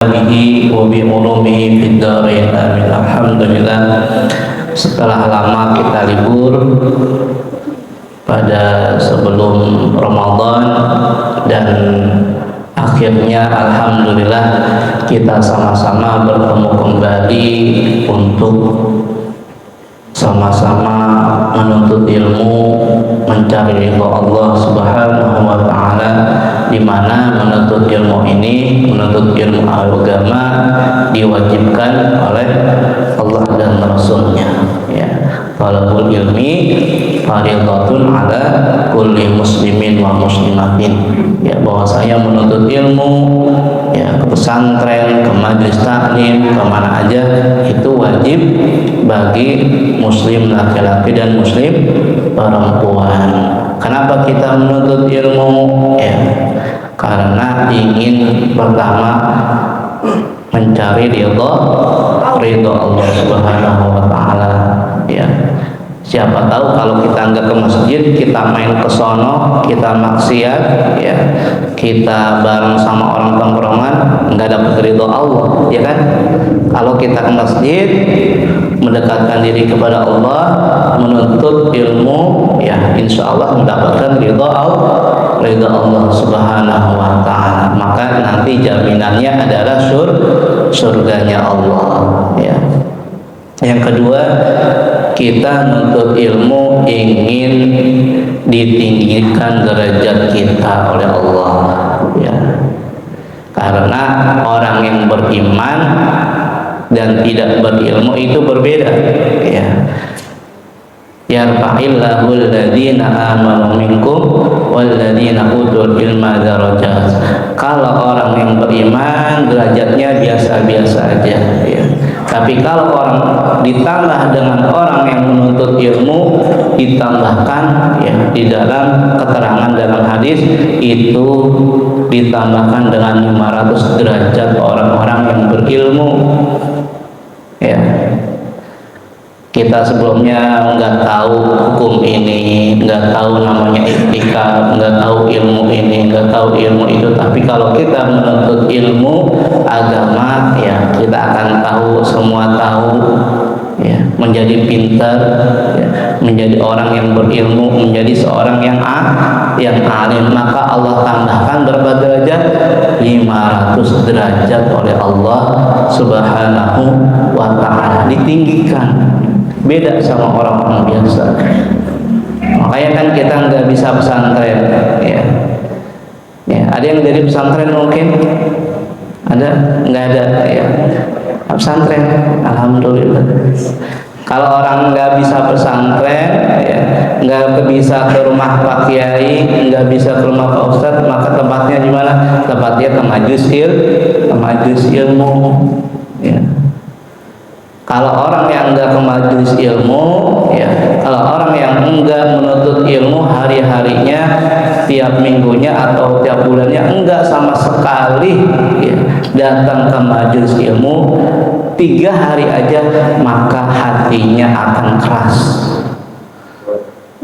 bihi wa bi ulumihi fid dharain amin. Alhamdulillah, setelah lama kita libur pada sebelum Ramadan dan akhirnya alhamdulillah kita sama-sama bertemu kembali untuk sama-sama menuntut ilmu, mencari ridha Allah Subhanahu wa taala, di mana menuntut ilmu ini, menuntut ilmu agama diwajibkan oleh Allah dan Rasul-Nya, ya. Talabul ilmi fardhatun ala kulli muslimin wa muslimatin, ya, bahwa saya menuntut ilmu, ya, ke pesantren, ke majelis taklim, kemana aja itu wajib bagi muslim laki-laki dan muslim perempuan. Kenapa kita menuntut ilmu? Ya, karena ingin pertama mencari ridha Allah Subhanahu wa taala, ya. Siapa tahu kalau kita nggak ke masjid, kita main ke sono, kita maksiat, ya, kita bareng sama orang tongkrongan, nggak dapat ridha Allah, ya kan? Kalau kita ke masjid, mendekatkan diri kepada Allah, menuntut ilmu, ya, insya Allah mendapatkan ridha Allah Subhanahu wa taala. Maka nanti jaminannya adalah surganya Allah, ya. Yang kedua, kita menuntut ilmu ingin ditinggikan derajat kita oleh Allah, ya. Karena orang yang beriman dan tidak berilmu itu berbeda, ya. Yarfa'illahu alladhina amanu minkum walladhina utul ilma darajat. Kalau orang yang beriman derajatnya biasa-biasa aja, ya. Tapi kalau orang ditambah dengan orang yang menuntut ilmu, ditambahkan, ya, di dalam keterangan dalam hadis itu ditambahkan dengan 500 derajat orang-orang yang berilmu, ya. Kita sebelumnya nggak tahu hukum ini, nggak tahu namanya etika, nggak tahu ilmu ini, nggak tahu ilmu itu. Tapi kalau kita menuntut ilmu agama, ya, kita akan tahu, semua tahu, ya, menjadi pintar, ya, menjadi orang yang berilmu, menjadi seorang yang alim. Maka Allah tambahkan berapa derajat? 500 derajat oleh Allah Subhanahu wa taala, ditinggikan. Beda sama orang-orang biasa. Makanya kan kita nggak bisa pesantren, ya. Ya, ada yang dari pesantren mungkin? Ada? Nggak ada, ya. Pesantren, alhamdulillah. Kalau orang nggak bisa pesantren, ya, nggak bisa ke rumah Pak Kiai, nggak bisa ke rumah Pak Ustadz, maka tempatnya di mana? Tempatnya ke majelis ilmu, ya. Kalau orang yang enggak ke majelis ilmu, ya, kalau orang yang enggak menuntut ilmu hari-harinya, tiap minggunya atau tiap bulannya enggak sama sekali, ya, datang ke majelis ilmu 3 hari aja, maka hatinya akan keras,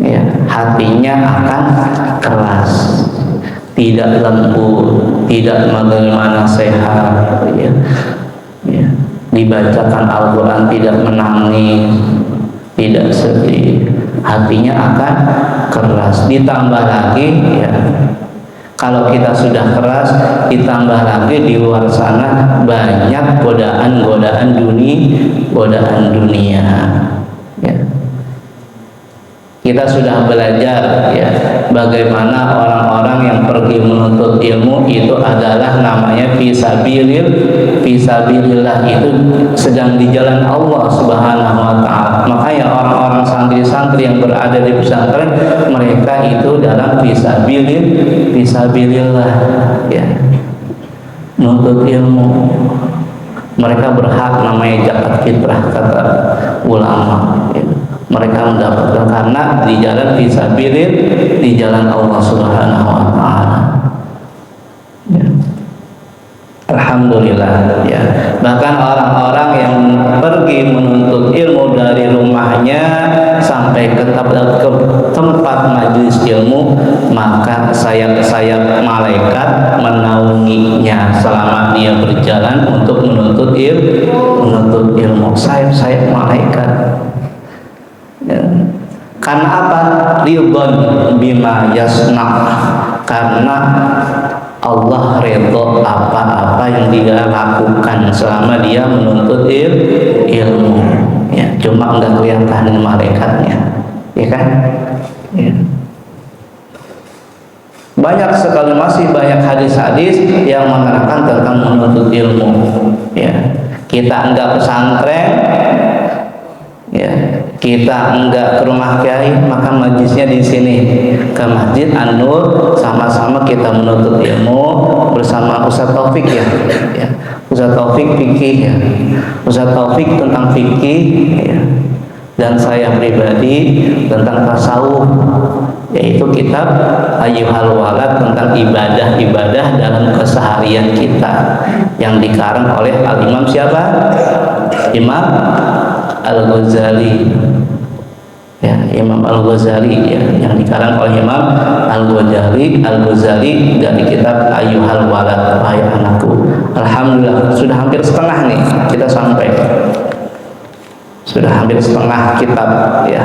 ya, hatinya akan keras, tidak lembut, tidak menerima nasihat, ya, ya. Dibacakan Al-Quran tidak menangis, tidak sedih, hatinya akan keras. Ditambah lagi, ya, kalau kita sudah keras, ditambah lagi di luar sana banyak godaan dunia, ya. Kita sudah belajar, ya, bagaimana orang-orang yang pergi menuntut ilmu itu adalah namanya fisabilillah, itu sedang di jalan Allah Subhanahu wa taala. Makanya orang-orang santri-santri yang berada di pesantren, mereka itu dalam fisabilillah, ya, menuntut ilmu. Mereka berhak namanya zakat fitrah, kata ulama, ya. Mereka mendapatkan karena di jalan fisabilillah, di jalan Allah Subhanahu wa taala, ya. Alhamdulillah, ya. Bahkan orang-orang yang pergi menuntut ilmu dari rumahnya sampai sampai ke tempat majelis ilmu, maka sayap-sayap malaikat menaunginya selama dia berjalan untuk menuntut ilmu. Sayap-sayap malaikat. Ya. Karena apa? Ridwan bima yasna, karena Allah ridho apa-apa yang dia lakukan selama dia menuntut ilmu. Ya, cuma enggak kelihatan malaikatnya, ya kan? Ya. Banyak sekali, masih banyak hadis-hadis yang menerangkan tentang menuntut ilmu. Ya, kita enggak pesantren, ya, kita enggak ke rumah kiai, maka majlisnya di sini, ke Masjid An-Nur, sama-sama kita menuntut ilmu bersama Ustaz Taufik ya. Ustaz Taufik fikih ya. Ustaz Taufik tentang fikih ya. Dan saya pribadi tentang tasawuf, yaitu kitab Ayyuhal Walad tentang ibadah-ibadah dalam keseharian kita yang dikarang oleh Al-Imam siapa? Imam Al-Ghazali. Ya, Imam Al-Ghazali ya, yang dikarang oleh Imam Al-Ghazali dari kitab Ayyuhal Walad, wahai anakku. Alhamdulillah sudah hampir setengah nih kita sampai. Sudah hampir setengah kitab ya.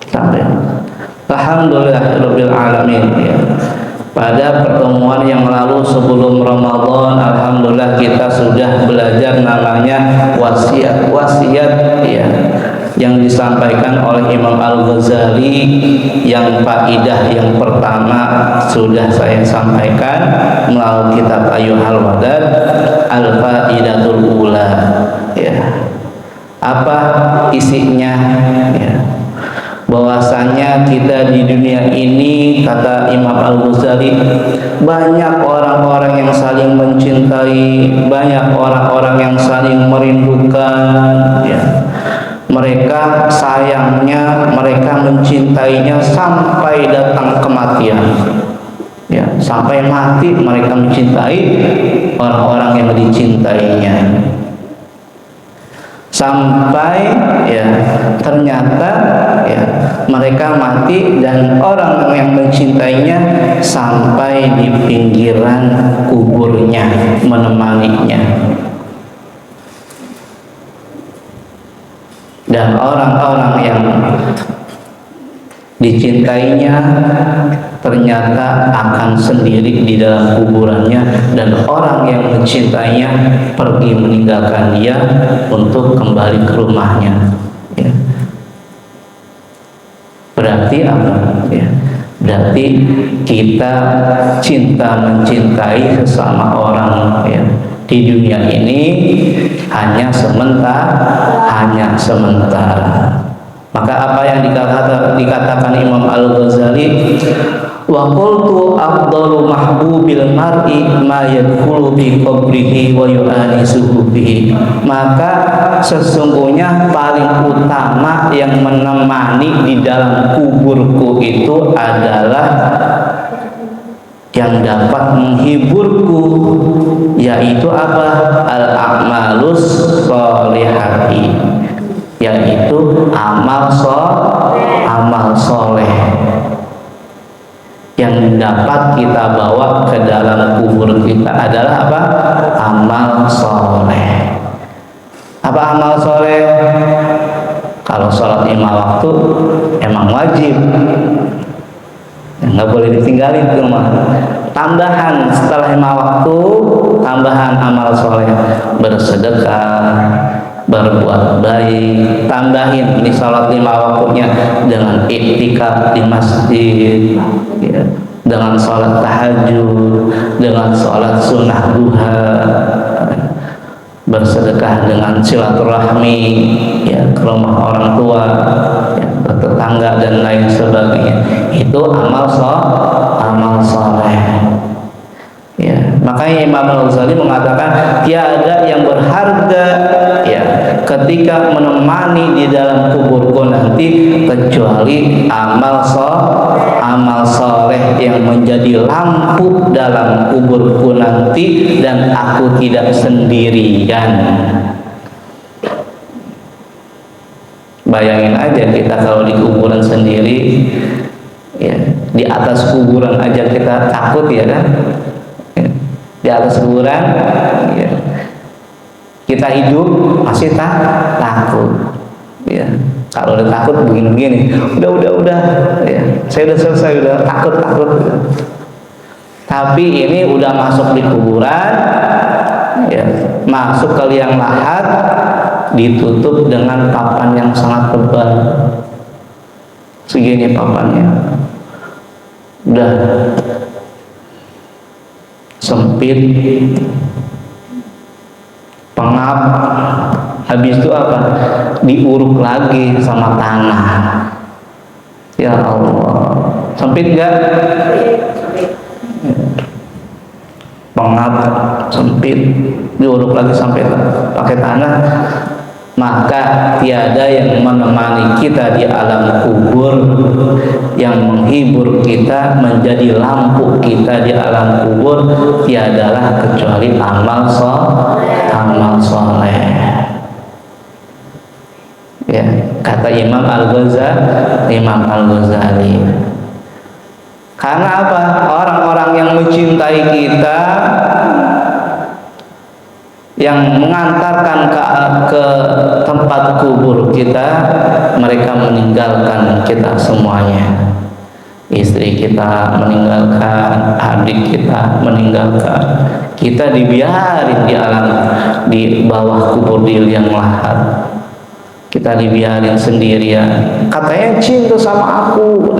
Sampai. Alhamdulillahirabbil alamin ya. Pada pertemuan yang lalu sebelum Ramadan, alhamdulillah kita sudah belajar namanya wasiat ya, yang disampaikan oleh Imam Al-Ghazali, yang faidah yang pertama sudah saya sampaikan melalui kitab Ayyuhal Walad, Al-Faidatul Ula ya. Apa isinya ya? Bahwasanya kita di dunia ini, kata Imam Al-Ghazali, banyak orang-orang yang saling mencintai, banyak orang-orang yang saling merindukan ya. Mereka sayangnya, mereka mencintainya sampai datang kematian ya, sampai mati mereka mencintai orang-orang yang dicintainya, sampai ya ternyata ya mereka mati dan orang yang mencintainya sampai di pinggiran kuburnya menemaninya. Dan orang-orang yang dicintainya ternyata akan sendiri di dalam kuburannya, dan orang yang mencintainya pergi meninggalkan dia untuk kembali ke rumahnya ya. Berarti apa ya? Berarti kita cinta mencintai sesama orang ya, di dunia ini hanya sementara. Maka apa yang dikatakan Imam Al-Ghazali, wa qultu afdalu mahbubil mar'i ma yadkhulu bi qabrihi wa yu'anisuhu bihi. Maka sesungguhnya paling utama yang menemani di dalam kuburku itu adalah yang dapat menghiburku, yaitu apa? Al-a'malus sholihati, yaitu amal soleh yang dapat kita bawa ke dalam kubur kita adalah apa? Amal soleh. Apa amal soleh? Kalau sholat 5 waktu emang wajib, nggak boleh ditinggalin tuh mah. Tambahan setelah 5 waktu, tambahan amal soleh, bersedekah, berbuat baik, tambahin ini sholat 5 waktunya dengan iktikaf di masjid ya, dengan sholat tahajud, dengan sholat sunnah duha, bersedekah dengan silaturahmi ya, ke rumah orang tua ya, ke tetangga dan lain sebagainya. Itu amal soleh ya. Makanya Imam Al-Ghazali mengatakan tiada yang berharga ya ketika menemani di dalam kuburku nanti kecuali amal soleh yang menjadi lampu dalam kuburku nanti, dan aku tidak sendirian. Bayangin aja kita kalau di kuburan sendiri, ya, di atas kuburan aja kita takut, ya kan? Ya, di atas kuburan, ya, kita hidup masih takut, ya. Kalau udah takut begini-begini, udah, ya, saya udah selesai, udah takut. Tapi ini udah masuk di kuburan, ya, masuk ke liang lahat, ditutup dengan papan yang sangat tebal, segini papannya, udah sempit, pengap. Habis itu apa? Diuruk lagi sama tanah. Ya Allah, sempit gak? Pengap, sempit, diuruk lagi sampai pakai tanah. Maka tiada yang menemani kita di alam kubur, yang menghibur kita, menjadi lampu kita di alam kubur, tiadalah kecuali amal soleh. Ya, kata Imam Al-Ghazali. Karena apa? Orang-orang yang mencintai kita, yang mengantarkan ke tempat kubur kita, mereka meninggalkan kita semuanya. Istri kita meninggalkan, adik kita meninggalkan, kita dibiarin di bawah kubur di liang lahat. Kita dibiarin sendirian. Katanya cinta sama aku,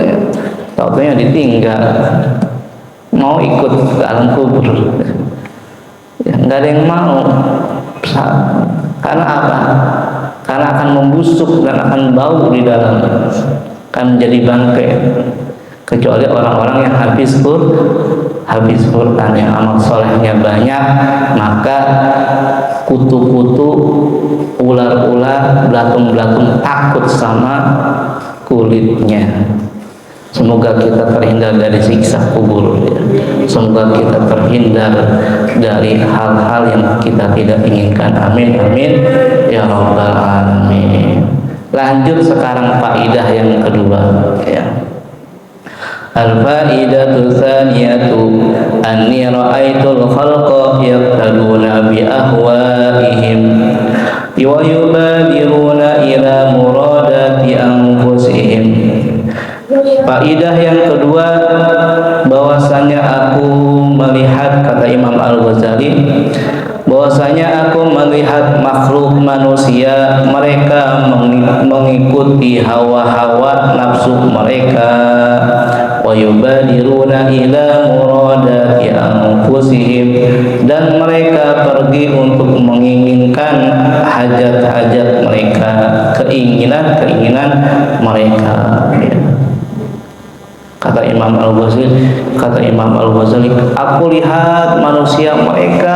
tahu-tahunya ditinggal, mau ikut ke alam kubur. Ya, nggak ada yang mau. Karena apa? Karena akan membusuk dan akan bau di dalam, akan menjadi bangkai. Kecuali orang-orang yang habis Quran, yang amal solehnya banyak, maka kutu-kutu, ular-ular, belatung-belatung takut sama kulitnya. Semoga kita terhindar dari siksa kubur, ya. Semoga kita terhindar dari hal-hal yang kita tidak inginkan. Amin, amin, ya rabbal alamin. Lanjut sekarang faidah yang kedua, ya. Al-faidatu tsaniyatu anni ra'aitul khalqa yaqtaduna bi ahwaihim wa yubadiruna ila muradati anfusihim. Faidah yang kedua, bahwasanya aku melihat, kata Imam Al-Ghazali, bahwasanya aku melihat makhluk manusia, mereka mengikuti hawa-hawa nafsu mereka, wa yubadiruna ila muradati anfusihim, dan mereka pergi untuk menginginkan hajat-hajat mereka, keinginan-keinginan mereka, ya. Kata Imam Al-Ghazali, aku lihat manusia, mereka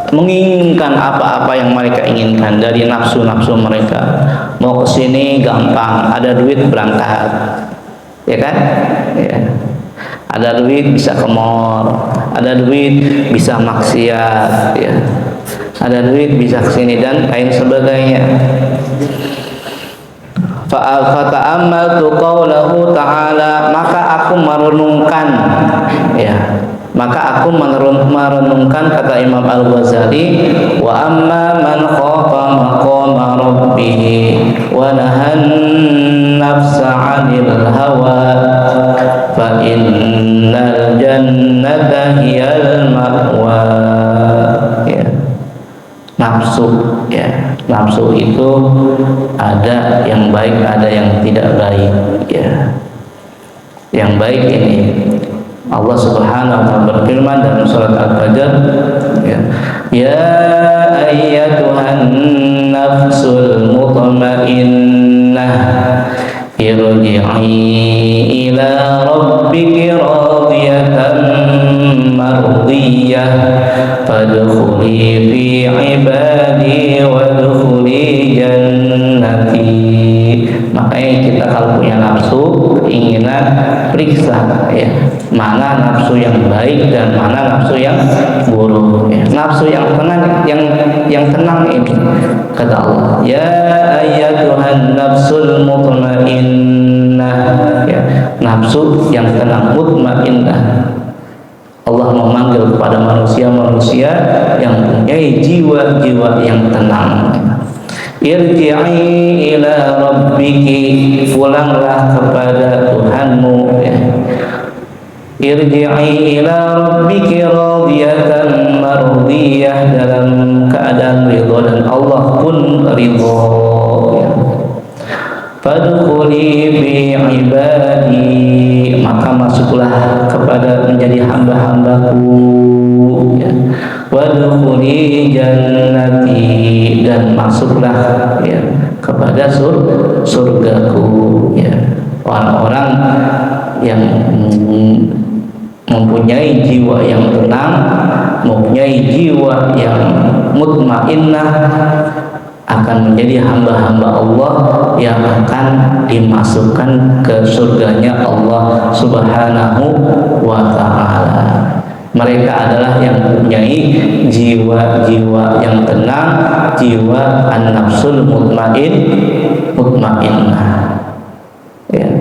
menginginkan apa-apa yang mereka inginkan dari nafsu-nafsu mereka. Mau ke sini gampang, ada duit berangkat, ya kan? Ya. Ada duit bisa ke mall, ada duit bisa maksiat, ya. Ada duit bisa ke sini dan lain sebagainya. Fata'ammaltu qaulahu ta'ala, maka aku merenungkan, ya, maka aku merenungkan kata Imam Al-Ghazali, wa amma man khafa maqama rabbih wa nahan nafsa 'anil hawa fa innal jannata hiyal ma'wa. Ya. Nafsu, ya, nafsu itu ada yang baik, ada yang tidak baik, ya. Yang baik ini Allah Subhanahu wa ta'ala berfirman dalam surat Al-Fajr, ya, ya ayyatuhan nafsul mutmainnah irji'i ila rabbiki radiyatan mardiyah fadkhuli fi ibadi wadkhuli jannati. Makanya kita kalau punya nafsu, keinginan, periksa, ya. mana nafsu yang baik dan mana nafsu yang buruk. Ya. Nafsu yang tenang, yang tenang ini kata Allah, ya ayyatuhan nafsul mutmainnah, ya, nafsu yang tenang, mutmainnah. Allah memanggil kepada manusia-manusia yang mempunyai jiwa-jiwa yang tenang. Irji'i ila rabbiki, pulanglah kepada Tuhanmu. Irji'i ila rabbiki radiyatan mardiyah, dalam keadaan ridha dan Allah pun ridha. Fadkhuli fi ibadi, maka masuklah kepada menjadi hamba-hambaku. Ya. Wadkhuli jannati, dan masuklah, ya, kepada surgaku. Ya. Orang-orang yang mempunyai jiwa yang tenang, mempunyai jiwa yang mutmainnah, akan menjadi hamba-hamba Allah yang akan dimasukkan ke surganya Allah Subhanahu wa ta'ala. Mereka adalah yang mempunyai jiwa-jiwa yang tenang, jiwa an-nafsul mutmainnah. Ya.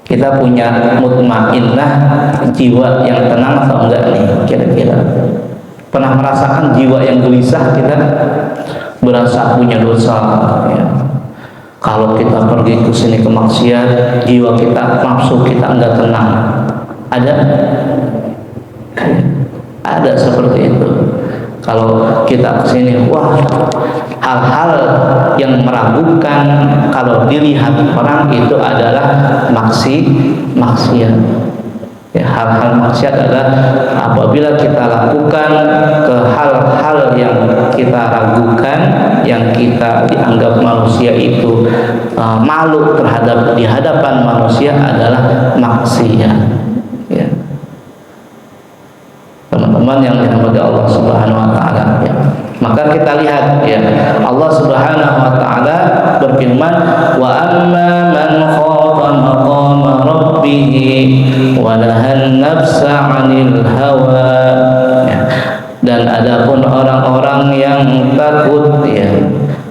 Kita punya mutmainnah, jiwa yang tenang atau enggak nih kira-kira? Pernah merasakan jiwa yang gelisah kita, berasa punya dosa, ya. Kalau kita pergi ke sini ke maksiat, jiwa kita, nafsu kita enggak tenang. Ada seperti itu. Kalau kita ke sini, wah, hal-hal yang meragukan kalau dilihat orang itu adalah maksiat. Ya, hal-hal maksiat adalah apabila kita lakukan ke hal-hal yang kita ragukan, yang kita dianggap manusia itu malu terhadap di hadapan manusia, adalah maksiat. Ya. Teman-teman yang dirahmati Allah Subhanahu wa ta'ala, ya. Maka kita lihat, ya, Allah Subhanahu wa ta'ala berfirman, wa amma man khafa maqama rabbih wa nahan nafsa 'anil hawa, ya. Dan adapun orang-orang yang takut, ya,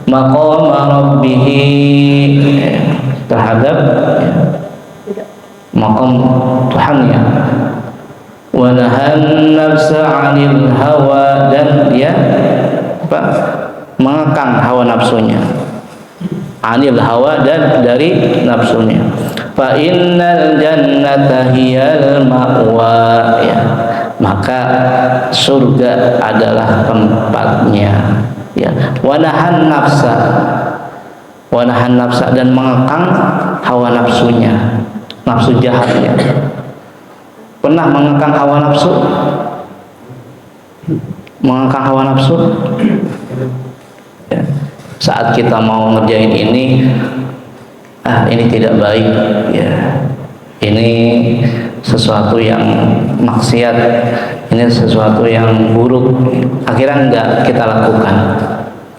maqama rabbih, ya, terhadap, ya, maqam Tuhannya, wa nahan nafsa 'anil hawa, dan dia mengekang hawa nafsunya, anil hawa, dan dari nafsunya. Fa innal jannata hiyal ma'wa, ya, maka surga adalah tempatnya, ya. Wa nahan nafsa, dan mengekang hawa nafsunya, nafsu jahatnya. Pernah mengekang hawa nafsu? Mengekang hawa nafsu, ya. Saat kita mau ngerjain ini, ini tidak baik, ya, ini sesuatu yang maksiat, ini sesuatu yang buruk, akhirnya enggak kita lakukan.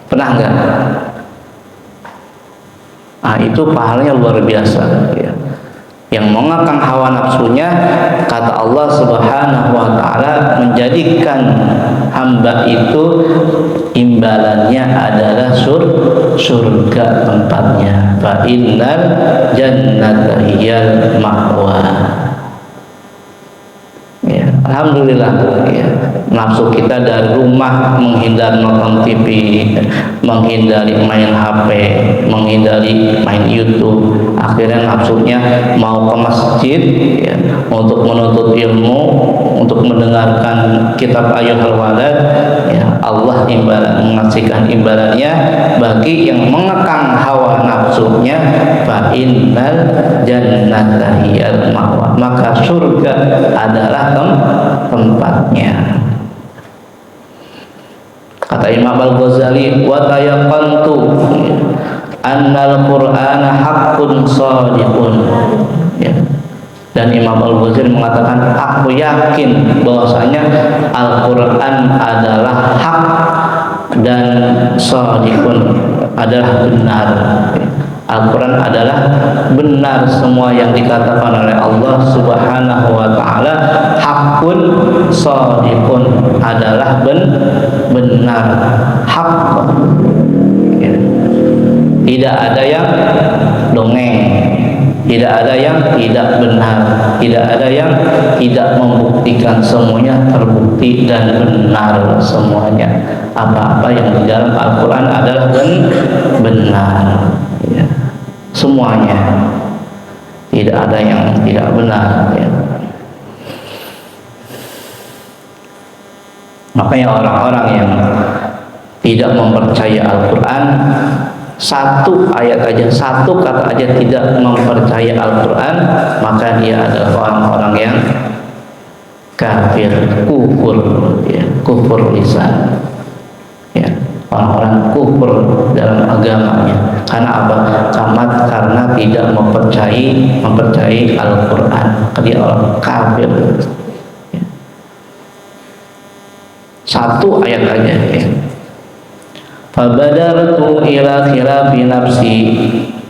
Pernah enggak? Itu pahalanya luar biasa, ya. Yang mengekang hawa nafsunya, kata Allah Subhanahu wa ta'ala, menjadikan hamba itu imbalannya adalah surga tempatnya. Fa innal jannata hiyal ma'wa. Ya, alhamdulillah, ya. Nafsu kita dari rumah menghindar nonton TV, menghindari main HP, menghindari main YouTube, akhirnya nafsunya mau ke masjid, ya, untuk menuntut ilmu, untuk mendengarkan kitab Ayyuhal Walad, ya. Allah mengasihkan imbalannya bagi yang mengekang hawa nafsunya. Fa innal jannata hiyal ma'wa, maka surga adalah tempatnya. Kata Imam Al-Ghazali, wa tayaqantu annal qur'ana haqqun shadiqun, ya. Dan Imam Al-Ghazali mengatakan, aku yakin bahwasanya Al-Qur'an adalah hak dan shadiqun, adalah benar. Al-Quran adalah benar, semua yang dikatakan oleh Allah Subhanahu wa ta'ala hakun shadiqun, adalah benar, hak, ya. Tidak ada yang dongeng, tidak ada yang tidak benar, tidak ada yang tidak membuktikan, semuanya terbukti dan benar semuanya. Apa-apa yang di dalam Al-Quran adalah benar, ya. Semuanya, tidak ada yang tidak benar, ya. Makanya orang-orang yang tidak mempercaya Al-Quran, satu ayat aja, satu kata aja tidak mempercaya Al-Quran, maka dia adalah orang-orang yang kafir, kufur, ya, kufur lisan, ya, orang-orang kufur dalam agamanya. Karena apa? Karena tidak mempercayai Al-Quran, dia orang kafir, ya. Satu ayat aja, ya. Fabadartu ila khilafi nafsi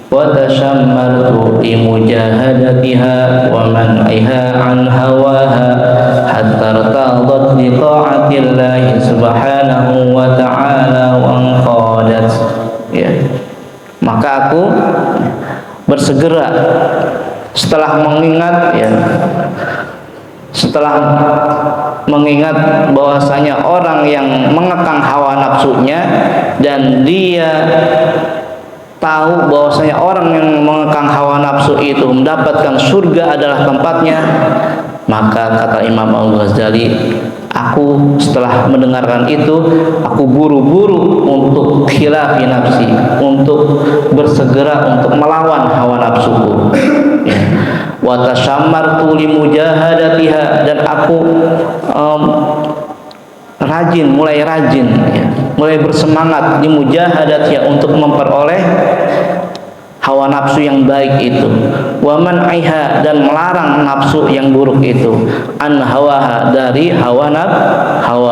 wa tashammartu li mujahadatiha wa man'iha an hawaha hatta irtadat li ta'atillahi subhanahu wa ta'ala wa anqadat, ya. Maka aku bersegera setelah mengingat, ya, setelah mengingat bahwasanya orang yang mengekang hawa nafsunya dan dia tahu bahwasanya orang yang mengekang hawa nafsu itu mendapatkan surga adalah tempatnya, maka kata Imam Al-Ghazali, aku setelah mendengarkan itu, aku buru-buru untuk khilafi nafsi, untuk bersegera untuk melawan hawa nafsuku, ya. Wa tashammartu li mujahadatiha, dan aku mulai rajin, ya, mulai bersemangat di mujahadatiha, untuk memperoleh hawa nafsu yang baik itu, wa man'iha, dan melarang nafsu yang buruk itu, an hawaha, dari hawa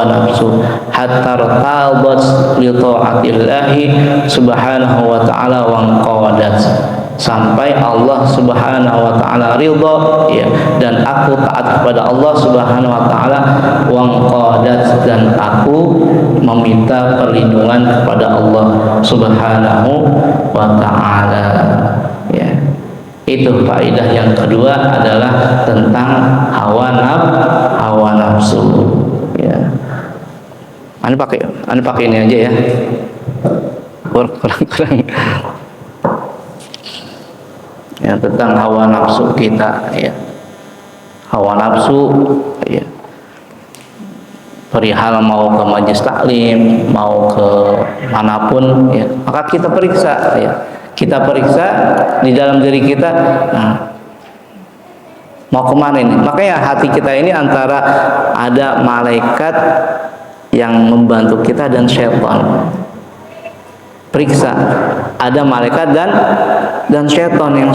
nafsu, hatta tabat li taatillahi subhanahu wa ta'ala wa anqadat, sampai Allah Subhanahu wa ta'ala ridha, ya, dan aku taat kepada Allah Subhanahu wa ta'ala, wa anqadat, dan aku meminta perlindungan kepada Allah Subhanahu wa ta'ala, ya. Itu faedah yang kedua, adalah tentang hawa nafsu, ya. Anda pakai ini aja, ya, kurang ya, tentang hawa nafsu kita, ya, hawa nafsu, ya, perihal mau ke majelis taklim, mau ke manapun, ya, maka kita periksa, ya, kita periksa di dalam diri kita, nah, mau kemana ini. Makanya hati kita ini antara ada malaikat yang membantu kita dan syaitan. Periksa, ada malaikat dan syaitan yang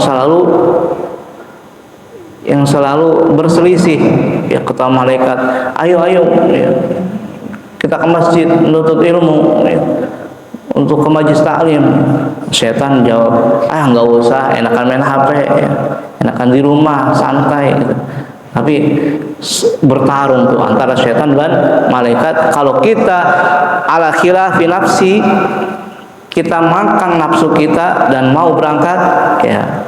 selalu berselisih, ya. Kata malaikat, ayo, ya, kita ke masjid menuntut ilmu, ya, untuk ke majelis taklim. Syaitan jawab, nggak usah, enakan main HP, ya, enakan di rumah santai, gitu. Tapi bertarung tuh antara syaitan dan malaikat. Kalau kita ala khilafi nafsi, kita mengekang nafsu kita dan mau berangkat, ya,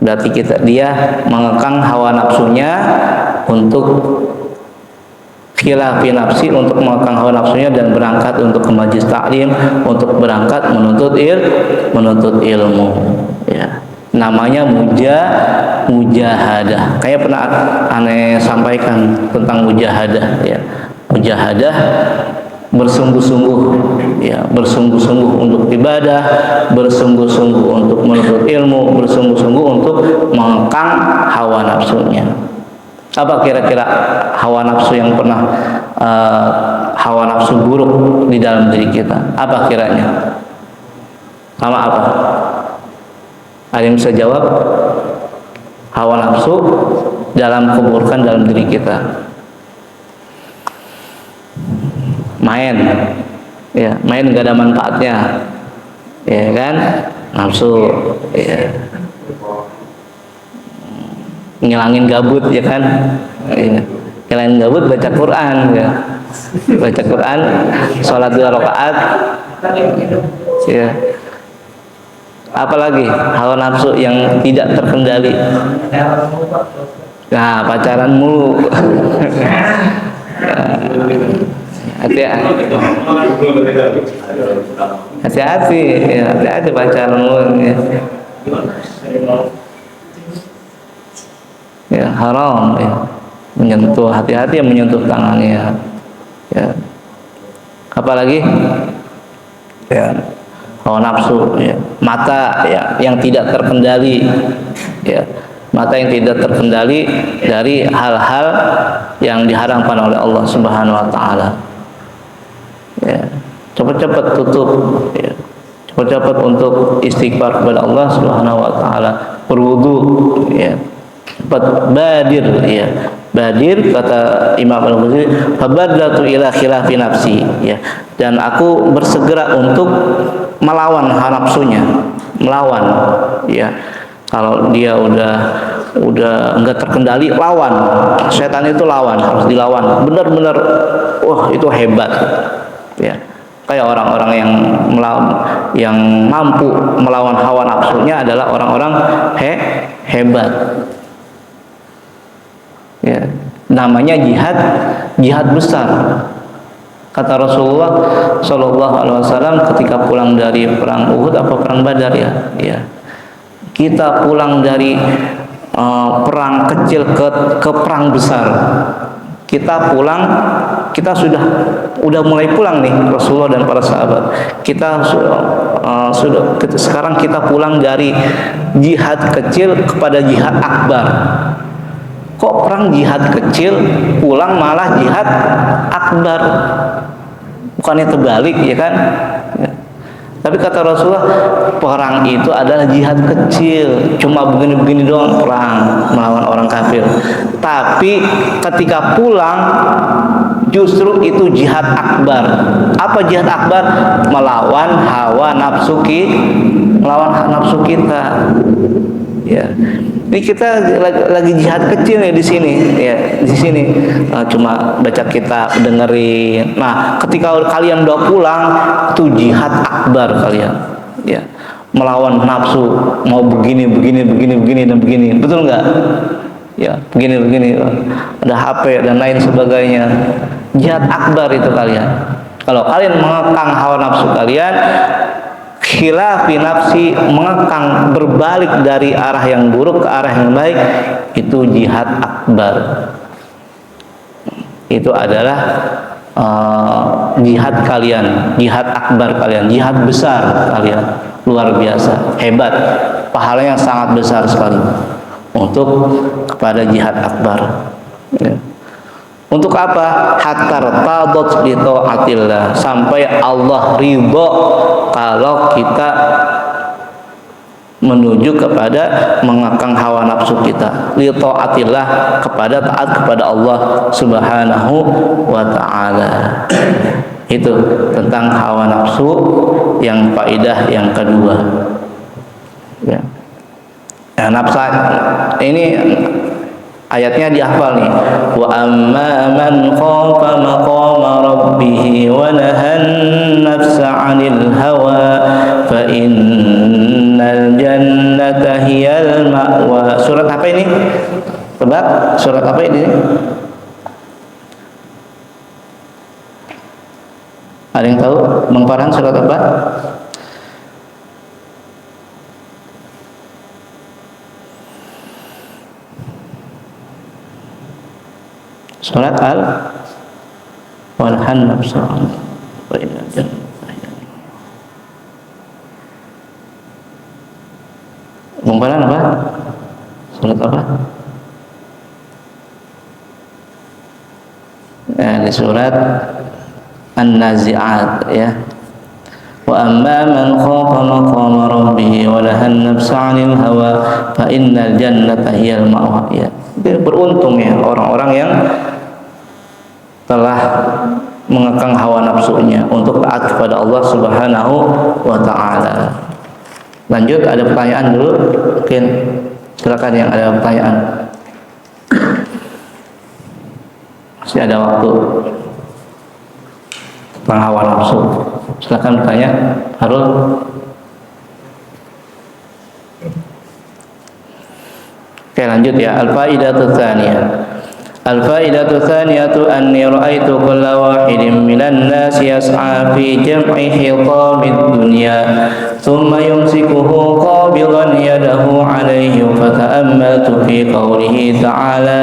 berarti dia mengekang hawa nafsunya untuk khilafi nafsi, untuk mengekang hawa nafsunya dan berangkat untuk ke majelis taklim, untuk berangkat menuntut ilmu, ya. Namanya mujahadah. Kayak pernah aneh sampaikan tentang mujahadah, ya. Mujahadah bersungguh-sungguh, ya, bersungguh-sungguh untuk ibadah, bersungguh-sungguh untuk menuntut ilmu, bersungguh-sungguh untuk mengekang hawa nafsunya. Apa kira-kira hawa nafsu yang pernah hawa nafsu buruk di dalam diri kita? Apa kiranya? Sama apa? Ada yang bisa jawab? Hawa nafsu dalam keburukan dalam diri kita. Main, ya, main gak ada manfaatnya, ya kan? nafsu, ya. Ngilangin gabut, ya kan? Ya. Ngilangin gabut baca Quran, ya. Baca Quran, sholat 2 rakaat, ya. Apalagi hawa nafsu yang tidak terkendali. Nah, pacaran mulu. Hati-hati, ya, hati-hati pacaran mulu, ya. Ya, haram, ya. Menyentuh, hati-hati yang menyentuh tangannya, ya. Apalagi, ya, hawa nafsu, ya. Mata, ya, yang tidak terkendali, ya. Mata yang tidak terkendali dari hal-hal yang diharamkan oleh Allah Subhanahu wa taala. Ya, cepat-cepat tutup, ya. Cepat-cepat untuk istighfar kepada Allah Subhanahu wa taala, berwudu, ya. Cepat badir, ya. Badir, kata Imam Al-Ghazali, fabadratu ila khilafi nafsi, ya. Dan aku bersegera untuk melawan hawa nafsunya, melawan, ya. Kalau dia udah enggak terkendali, lawan. Setan itu lawan, harus dilawan. Benar-benar, wah, itu hebat, ya. Kayak orang-orang yang mampu melawan hawa nafsunya adalah orang-orang hebat. Ya, namanya jihad besar. Kata Rasulullah Shallallahu Alaihi Wasallam ketika pulang dari perang Uhud apa perang Badar, ya, ya. Kita pulang dari perang kecil ke perang besar. Kita pulang, kita sudah mulai pulang nih, Rasulullah dan para sahabat. Kita sekarang kita pulang dari jihad kecil kepada jihad akbar. Kok perang jihad kecil pulang malah jihad akbar? Bukannya terbalik, ya kan? Ya. Tapi kata Rasulullah, perang itu adalah jihad kecil, cuma begini-begini doang, perang melawan orang kafir. Tapi ketika pulang justru itu jihad akbar. Apa jihad akbar? Melawan hawa nafsu kita. Ya. Ini kita lagi jihad kecil ya di sini, ya, di sini cuma baca kitab, dengerin. Nah, ketika kalian udah pulang, itu jihad akbar kalian, ya, melawan nafsu, mau begini dan begini, betul nggak? Ya, begini, ada HP dan lain sebagainya. Jihad akbar itu kalian. Kalau kalian mengekang hawa nafsu kalian, khilafi nafsi, mengekang, berbalik dari arah yang buruk ke arah yang baik, itu jihad akbar. Itu adalah jihad kalian, jihad akbar kalian, jihad besar kalian, luar biasa, hebat, pahalanya sangat besar sekali untuk kepada jihad akbar, ya. Untuk apa? Hatta tadat bi taatillah, sampai Allah ridho kalau kita menuju kepada mengekang hawa nafsu kita, li taatillah, kepada taat kepada Allah Subhanahu wa taala. Itu tentang hawa nafsu yang faedah yang kedua, ya. Nah, nafsu ini ayatnya dihafal nih. Wa amma man khafa maqama rabbih wa nahan nafsa 'anil hawa fa innal jannata hiyal ma'wa. Surat apa ini? Tebak, surat apa ini? Ada yang tahu? Bang Farhan, surat apa? Surat Al-Walhan nafsa wa inna Bungkaran apa? Surat apa? Di surat An-Nazi'at, ya. Wa amma man khafa maqama rabbih wa nahan nafsa 'anil hawa fa innal jannata hiyal ma'wa, ya. Beruntung, ya, orang-orang yang telah mengekang hawa nafsunya untuk taat kepada Allah Subhanahu wa taala. Lanjut, ada pertanyaan dulu mungkin, silakan yang ada pertanyaan, masih ada waktu. Tentang hawa nafsu, silakan bertanya. Harul. Oke, lanjut ya. Al-faidatu tsaniyah. Al-faidatu tsaniyatu anni ra'aitu kulla wahidin minan nasi yas'a fi jam'i hitamid dunya thumma yumsikuhu qabidan yadahu 'alayhi fata'ammaltu fi qawlihi ta'ala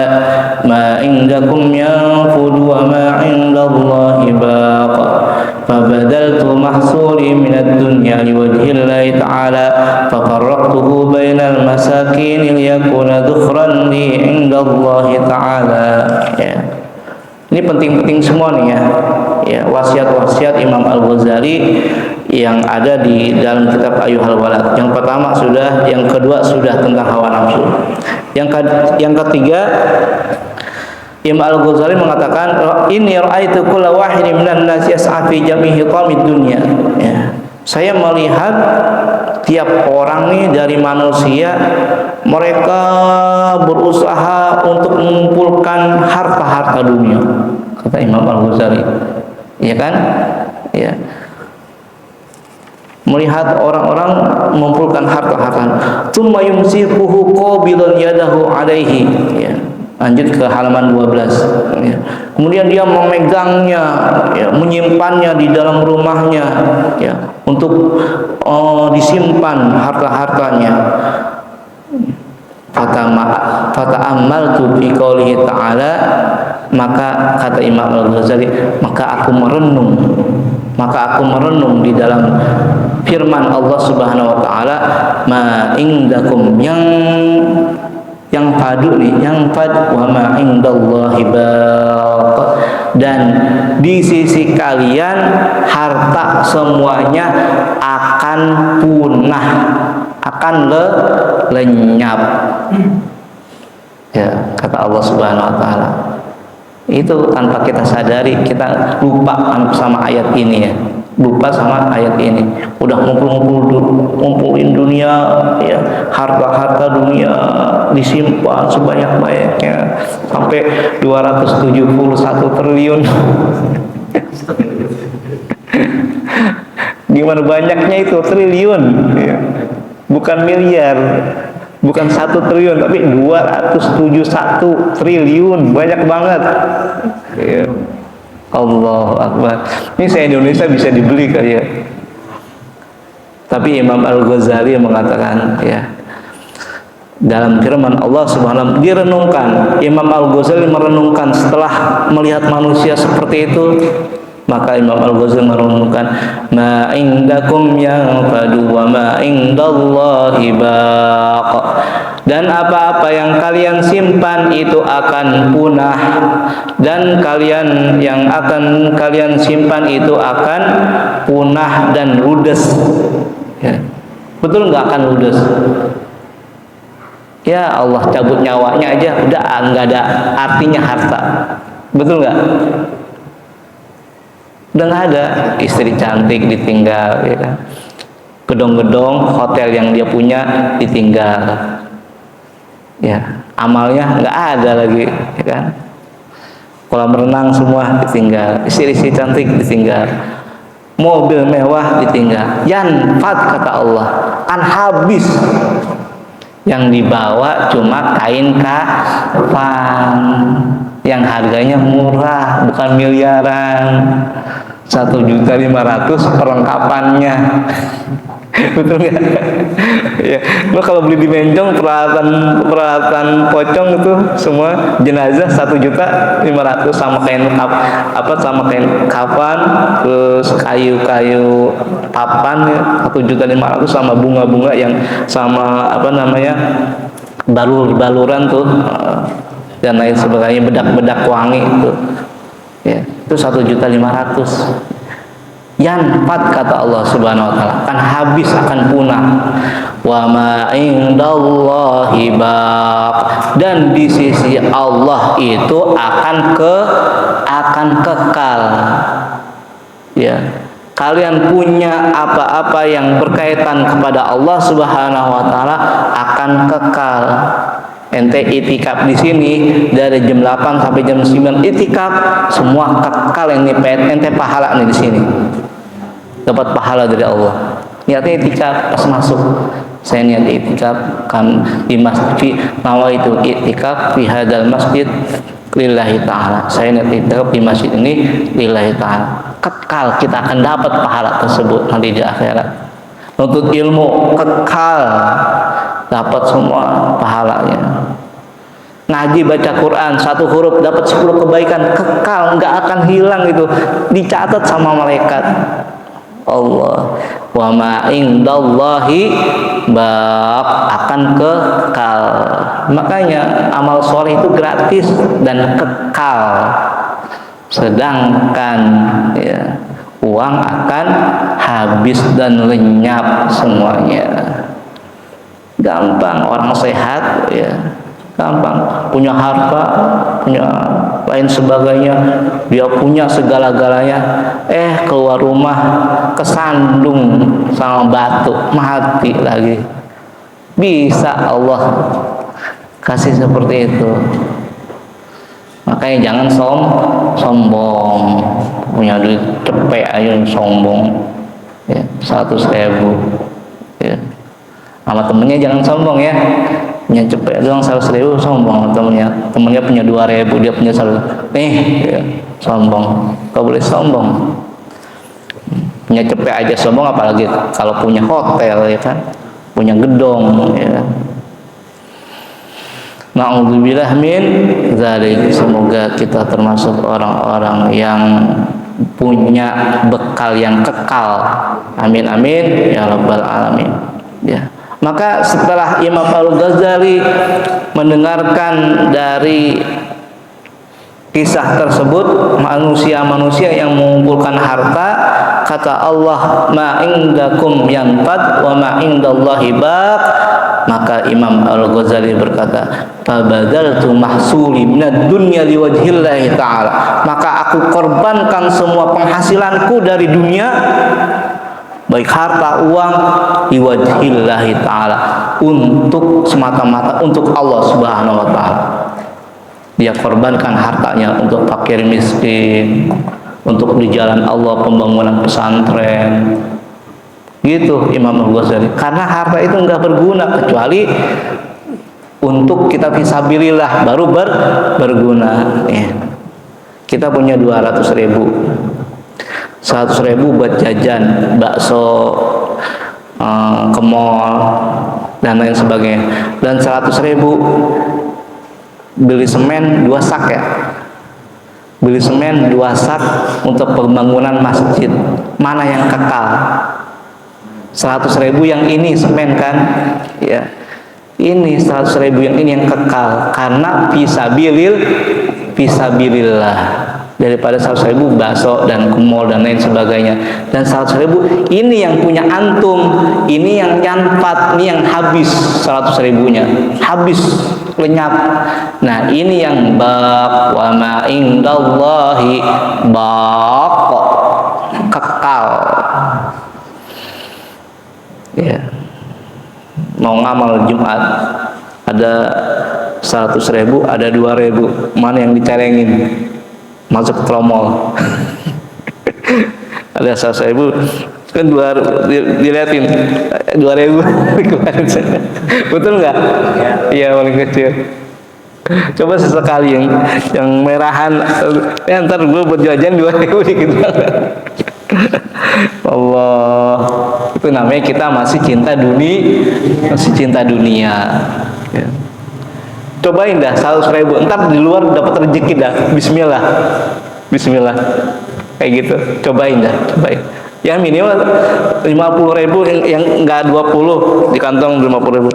ma 'indakum yanfud wa ma 'indallahi baq فبدلت محصولي من الدنيا لوجه الله تعالى ففرقته بين المساكين ليكون ذخرا لي عند الله تعالى. Ya. Ini penting-penting semua nih ya, wasiat-wasiat Imam Al-Ghazali yang ada di dalam kitab Ayyuhal Walad. Yang pertama sudah, yang kedua sudah tentang hawa nafsu. Yang ketiga, Imam Al-Ghazali mengatakan, ini ra'aitu kulla wahidin minan nasi yas'a fi jami'i hitamid dunya. Ya. Saya melihat tiap orang nih dari manusia, mereka berusaha untuk mengumpulkan harta-harta dunia, kata Imam Al-Ghazali. Ya kan? Ya. Melihat orang-orang mengumpulkan harta-harta. Tsumma yumsikuhu qabilan yadahu 'alaihi. Ya. Lanjut ke halaman 12 ya. Kemudian dia memegangnya ya, menyimpannya di dalam rumahnya ya, untuk disimpan harta-hartanya. Fata'ammaltu fi qoulihi ta'ala, maka kata Imam Al-Ghazali, maka aku merenung di dalam firman Allah Subhanahu wa taala, ma indakum, yang padu nih, yang pad wa ma indallahi baq, dan di sisi kalian harta semuanya akan punah, akan lenyap. Ya, kata Allah Subhanahu wa taala. Itu tanpa kita sadari, kita lupa sama ayat ini ya. Lupa sama ayat ini. Udah ngumpulin dunia ya, harta-harta dunia disimpan sebanyak-banyaknya sampai 271 triliun. Gimana banyaknya itu, triliun ya. Bukan miliar, bukan 1 triliun, tapi 271 triliun, banyak banget ya. Allahu Akbar. Ini saya Indonesia bisa dibeli kali ya. Tapi Imam Al-Ghazali mengatakan ya, dalam firman Allah Subhanahu wa taala direnungkan, Imam Al-Ghazali merenungkan setelah melihat manusia seperti itu, maka Imam Al-Ghazali merenungkan, ma indakum yanfadu wa ma indallahi baq, dan apa-apa yang kalian simpan itu akan punah, dan yang akan kalian simpan itu akan punah dan ludes ya. Betul nggak akan ludes? Ya Allah cabut nyawanya aja udah nggak ada artinya harta. Betul nggak? Udah nggak ada, istri cantik ditinggal ya kan? Gedong-gedong hotel yang dia punya ditinggal ya, amalnya nggak ada lagi ya kan? Kolam renang semua ditinggal, istri-istri cantik ditinggal, mobil mewah ditinggal. Yanfad, kata Allah, kan habis. Yang dibawa cuma kain kafan yang harganya murah, bukan miliaran, 1.500.000 perlengkapannya. Betul nggak? Ya, lo kalau beli di Menjong peralatan pocong itu semua jenazah 1.500.000 sama kain sama kain kafan, terus kayu-kayu papan ya, 1.500.000 sama bunga-bunga yang sama baluran tuh dan lain sebagainya, bedak-bedak wangi itu ya, itu 1.500.000. Yanfad, kata Allah Subhanahu wa taala, akan habis, akan punah. Wa ma indallahi baq, dan di sisi Allah itu akan kekal ya. kalian punya apa-apa yang berkaitan kepada Allah Subhanahu wa taala akan kekal. Ente itikaf di sini dari jam 8 sampai jam 9 itikaf, semua kekal yang ente pahala nih di sini. Dapat pahala dari Allah. Niatnya itikaf pas masuk. Saya niat itikaf kan di masjid nawaitu itikaf fi hadzal masjid lillahi ta'ala. Saya niat itikaf di masjid ini lillahi ta'ala. Kekal kita akan dapat pahala tersebut nanti di akhirat. Nuntut ilmu kekal dapat semua pahalanya. Ngaji baca Quran 1 huruf dapat 10 kebaikan, kekal, nggak akan hilang itu, dicatat sama malaikat Allah. Wa ma indallahi baq, akan kekal. Makanya amal soleh itu gratis dan kekal. Sedangkan ya, uang akan habis dan lenyap semuanya. Gampang orang sehat ya, gampang punya harta, punya lain sebagainya, dia punya segala-galanya, keluar rumah kesandung sama batu, mati lagi. Bisa Allah kasih seperti itu. Makanya jangan sombong, punya duit cepet aja sombong ya, 100.000 ya. Sama temennya jangan sombong ya, punya cepet doang 100.000 sombong. Temennya punya 2.000, dia punya 100, ya, sombong. Gak boleh sombong. Punya cepet aja sombong, apalagi kalau punya hotel ya kan, punya gedong ya. Na'udzubillah min dzalik. Semoga kita termasuk orang-orang yang punya bekal yang kekal. Amin amin ya rabbal alamin. Ya. Maka setelah Imam Al-Ghazali mendengarkan dari kisah tersebut, manusia-manusia yang mengumpulkan harta, kata Allah, ma indakum yanfad wa ma indallahi baq. Maka Imam Al-Ghazali berkata, fabadaltu mahsuli minad dunya liwajhillahi ta'ala. Maka aku korbankan semua penghasilanku dari dunia, baik harta, uang, liwajhillahi ta'ala, untuk semata-mata untuk Allah Subhanahu wa ta'ala. Dia korbankan hartanya untuk fakir miskin, untuk di jalan Allah, pembangunan pesantren. Gitu Imam Al-Ghazali. Karena harta itu enggak berguna kecuali untuk kita fisabilillah, baru berguna ya. Kita punya 200.000, 100.000 buat jajan bakso, ke mall dan lain sebagainya, dan 100.000 beli semen 2 sak ya, beli semen 2 sak untuk pembangunan masjid. Mana yang kekal? 100.000 yang ini semen kan ya, ini 100.000 yang ini yang kekal, karena fisabilillah. Daripada 100.000 bakso dan ke mall dan lain sebagainya. Dan 100.000 ini yang punya antum, ini yang nyanpat, ini yang habis 100.000-nya, habis lenyap. Nah ini yang baq, wa ma indallahi baq, kekal ya. Mau ngamal Jumat ada 100.000, ada 2.000, mana yang dicarengin? Masuk tromol. Ada 100.000 kan dilihatin 2.000 betul nggak? Iya paling kecil. Coba sesekali yang merahan, ntar gue buat jajan 2.000 dikit banget. Allah, itu namanya kita masih cinta dunia ya. Cobain dah 100.000, ntar di luar dapat rezeki dah, bismillah kayak gitu. Cobain yang minimal 50.000, yang enggak 20 di kantong 50.000,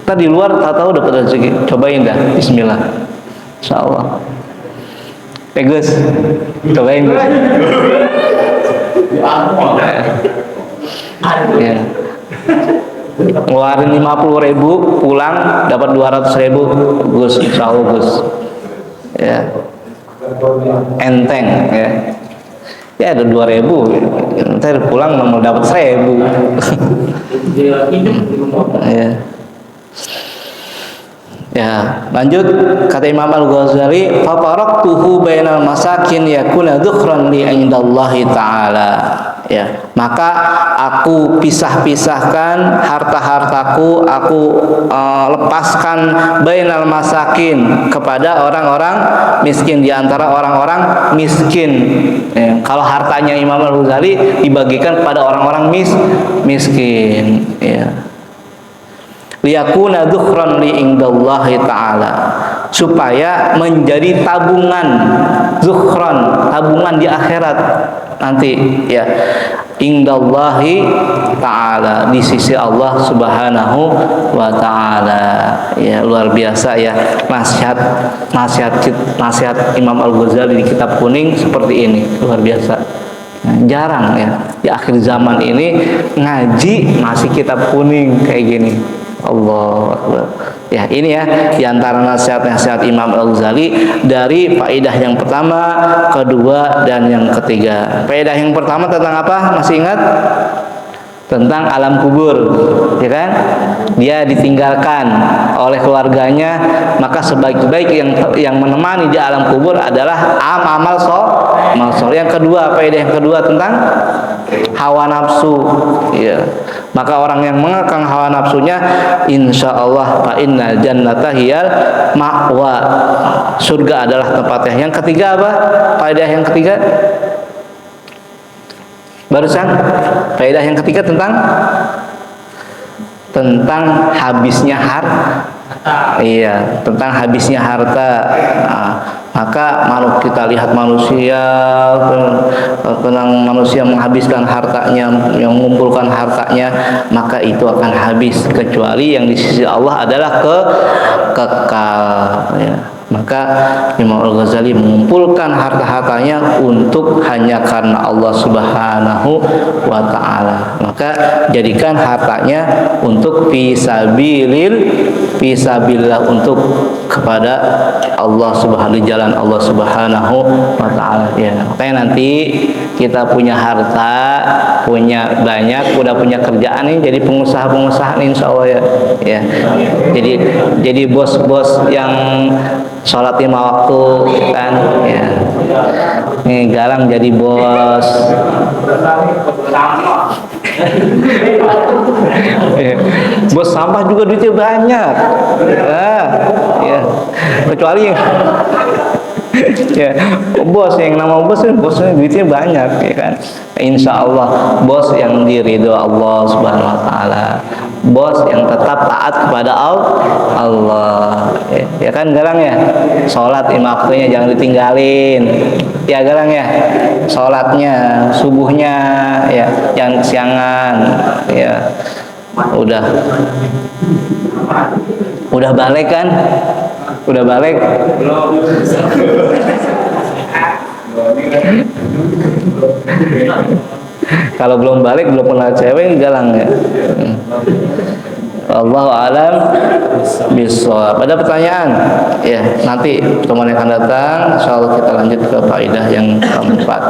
ntar di luar tahu dapat rezeki. Cobain dah, bismillah, insyaallah. Gus, cobain Gus. Ya. Ngeluarin 50.000, pulang dapat 200.000, Gus, insyaallah Gus ya, enteng ya. ya ada 2.000, ntar pulang mau dapat 1.000. Ya. Ya, lanjut kata Imam Al-Ghazali, fa faraktuhu bainal masakin yakuna dhukhran li indallahi ta'ala. Ya, maka aku pisah-pisahkan harta-hartaku, aku lepaskan bainal masakin kepada orang-orang miskin, di antara orang-orang miskin. Ya, kalau hartanya Imam Al-Ghazali dibagikan kepada orang-orang miskin, ya. Liyakuna dhukhran li indallahi ta'ala, supaya menjadi tabungan, zukhran, tabungan di akhirat nanti, ya, indallahi ta'ala, di sisi Allah Subhanahu wa ta'ala. Ya, luar biasa ya nasihat Imam Al-Ghazali di kitab kuning seperti ini, luar biasa. Nah, jarang ya di akhir zaman ini ngaji masih kitab kuning kayak gini. Allah Akbar. Ya, ini ya di antara nasihat-nasihat Imam Al-Ghazali dari faedah yang pertama, kedua, dan yang ketiga. Faedah yang pertama tentang apa? Masih ingat? Tentang alam kubur, ya kan? Dia ditinggalkan oleh keluarganya, maka sebaik-baik yang menemani di alam kubur adalah amal soleh. Yang kedua, faedah yang kedua tentang hawa nafsu, ya. Maka orang yang mengekang hawa nafsunya, insya Allah fa inna jannata hiyal ma'wa, surga adalah tempatnya. Yang ketiga apa? Faedah yang ketiga barusan, faedah yang ketiga tentang habisnya harta. Iya, tentang habisnya harta. Nah, maka kita lihat manusia, tentang manusia menghabiskan hartanya, yang mengumpulkan hartanya, maka itu akan habis, kecuali yang di sisi Allah adalah kekal, ya. Maka Imam Al-Ghazali mengumpulkan harta-hartanya untuk hanya karena Allah Subhanahu wa ta'ala. Maka jadikan hartanya untuk fisabilillah, untuk kepada Allah Subhanahu, di jalan Allah Subhanahu wa ta'ala, ya. Makanya nanti kita punya harta, punya banyak, udah punya kerjaan nih, jadi pengusaha-pengusaha nih insya Allah, ya. Jadi bos-bos yang sholat 5 waktu, kan, ya. Nih Galang jadi bos. Bos sampah juga duitnya banyak, ya. Kecuali ya, bos yang nama bosnya duitnya banyak, ya kan. Insya Allah bos yang diridho Allah Subhanahu wa ta'ala, bos yang tetap taat kepada Allah, ya kan Galang ya. Sholat 5 waktunya jangan ditinggalin, ya Galang ya. Sholatnya subuhnya ya jangan kesiangan, ya. Udah balik kan? Udah balik? Kalau belum balik, belum pernah cewek, Galang ya. Allahu a'lam bishawab. Ada pertanyaan? Ya, nanti pertemuan yang akan datang insyaallah kita lanjut ke faedah yang keempat.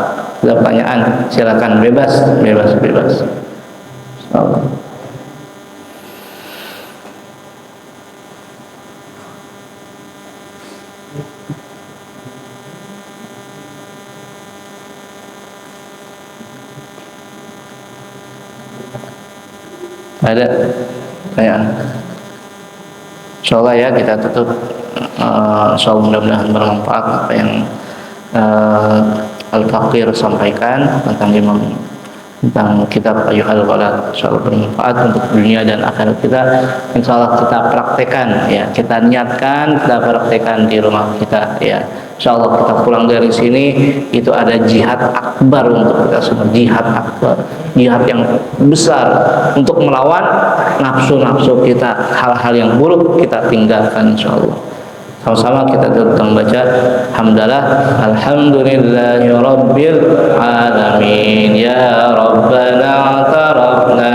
Ada pertanyaan? Silakan, bebas. Insyaallah. Ada pertanyaan? Insyaallah ya kita tutup. Insyaallah mudah-mudahan bermanfaat apa yang Al-Faqir sampaikan tentang kitab Ayyuhal Walad. Insyaallah bermanfaat untuk dunia dan akhirat kita. Insyaallah kita praktekkan, ya. Kita niatkan, kita praktekkan di rumah kita, ya. Insyaallah kita pulang dari sini itu ada jihad akbar untuk kita semua, jihad akbar, jihad yang besar untuk melawan nafsu-nafsu kita, hal-hal yang buruk kita tinggalkan insyaallah. Sama-sama kita tetap baca hamdalah, alhamdulillahi rabbil alamin, ya rabbana tarafna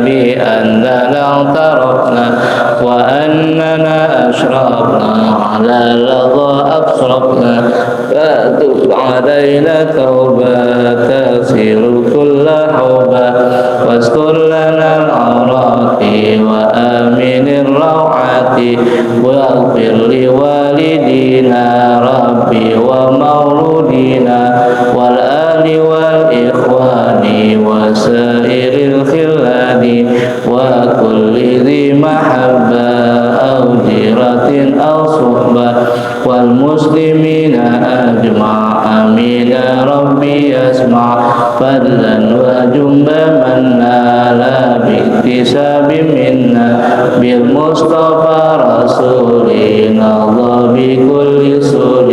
bi annana tarafna wa annana أشربنا على لظى أبصرنا فأتب علينا توبة تغسل كل حوبة واستر لنا العورات وآمن الروعات واغفر لوالدينا ربي ومولودينا والآل والإخوان وسائر الخلان وكل ذي محبة أو جيرة أو صحبة والمسلمين أجمع آمين ربي يسمع فضلا وجنب من نال باكتساب منا بالمصطفى رسولنا الله بكل سول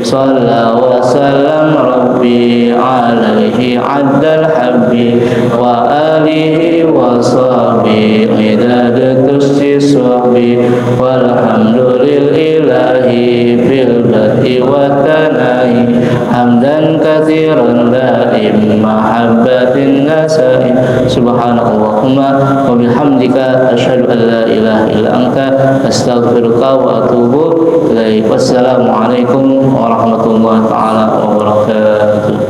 صلى وسلم ربي عليه عد الحب وآله وصحبه عداد تسجي صحبي والحمد لله في البدء والثناء حمدا كثيرا دائم محبة النساء سبحان اللهم وبحمدك أشهد أن لا إله إلا أنت أستغفرك وأتوب إليك والسلام عليكم ورحمة الله تعالى وبركاته.